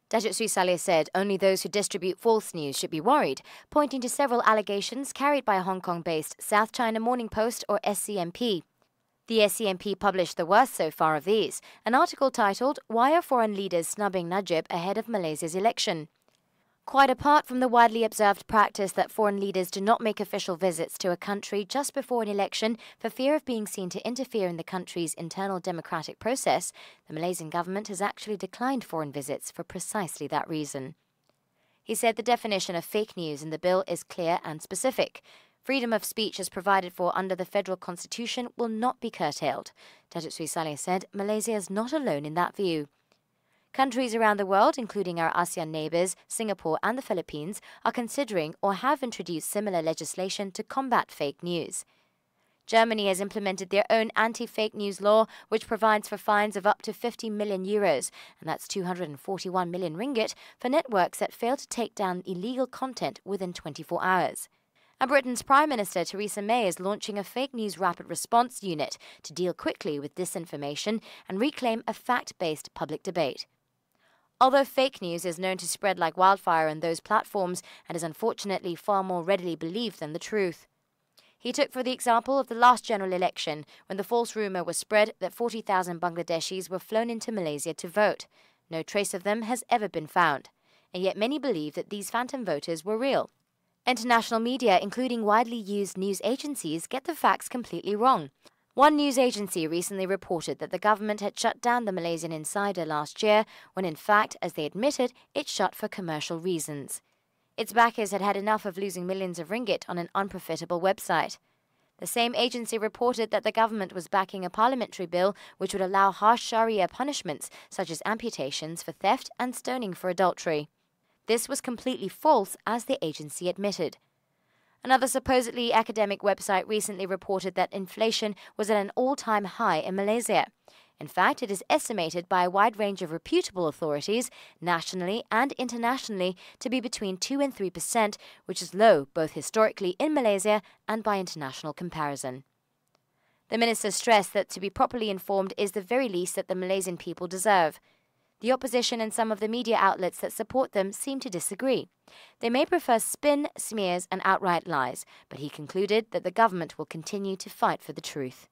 Datuk Salleh said only those who distribute false news should be worried, pointing to several allegations carried by Hong Kong-based South China Morning Post or SCMP. The SCMP published the worst so far of these, an article titled, "Why are Foreign Leaders Snubbing Najib Ahead of Malaysia's Election?" Quite apart from the widely observed practice that foreign leaders do not make official visits to a country just before an election for fear of being seen to interfere in the country's internal democratic process, the Malaysian government has actually declined foreign visits for precisely that reason. He said the definition of fake news in the bill is clear and specific. Freedom of speech as provided for under the federal constitution will not be curtailed. Datuk Sri Salleh said Malaysia is not alone in that view. Countries around the world, including our ASEAN neighbours, Singapore and the Philippines, are considering or have introduced similar legislation to combat fake news. Germany has implemented their own anti-fake news law, which provides for fines of up to 50 million euros, and that's 241 million ringgit, for networks that fail to take down illegal content within 24 hours. And Britain's Prime Minister Theresa May is launching a fake news rapid response unit to deal quickly with disinformation and reclaim a fact-based public debate. Although fake news is known to spread like wildfire on those platforms and is unfortunately far more readily believed than the truth. He took for the example of the last general election, when the false rumour was spread that 40,000 Bangladeshis were flown into Malaysia to vote. No trace of them has ever been found, and yet many believe that these phantom voters were real. International media, including widely used news agencies, get the facts completely wrong. One news agency recently reported that the government had shut down the Malaysian Insider last year, when in fact, as they admitted, it shut for commercial reasons. Its backers had had enough of losing millions of ringgit on an unprofitable website. The same agency reported that the government was backing a parliamentary bill which would allow harsh Sharia punishments, such as amputations for theft and stoning for adultery. This was completely false, as the agency admitted. Another supposedly academic website recently reported that inflation was at an all-time high in Malaysia. In fact, it is estimated by a wide range of reputable authorities, nationally and internationally, to be between 2 and 3%, which is low both historically in Malaysia and by international comparison. The minister stressed that to be properly informed is the very least that the Malaysian people deserve. The opposition and some of the media outlets that support them seem to disagree. They may prefer spin, smears and outright lies, but he concluded that the government will continue to fight for the truth.